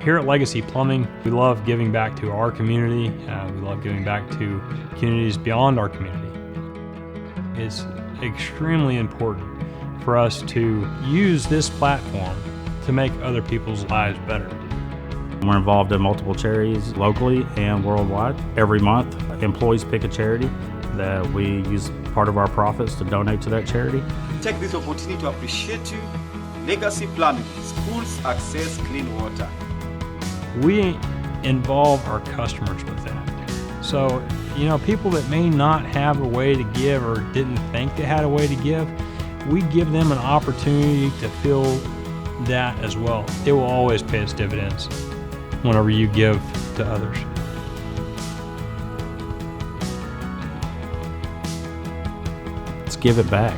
Here at Legacy Plumbing, we love giving back to our community. We love giving back to communities beyond our community. It's extremely important for us to use this platform to make other people's lives better. We're involved in multiple charities locally and worldwide. Every month, employees pick a charity that we use part of our profits to donate to that charity. Take this opportunity to appreciate you. Legacy Plumbing, schools access clean water. We involve our customers with that. So, people that may not have a way to give or didn't think they had a way to give, we give them an opportunity to feel that as well. It will always pay its dividends whenever you give to others. Let's give it back.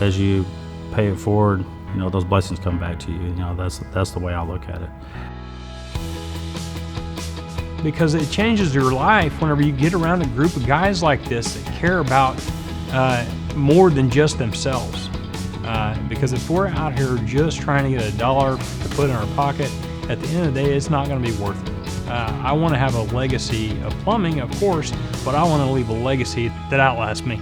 As you pay it forward, those blessings come back to you. That's the way I look at it. Because it changes your life whenever you get around a group of guys like this that care about more than just themselves. Because if we're out here just trying to get a dollar to put in our pocket, at the end of the day, it's not going to be worth it. I want to have a legacy of plumbing, of course, but I want to leave a legacy that outlasts me.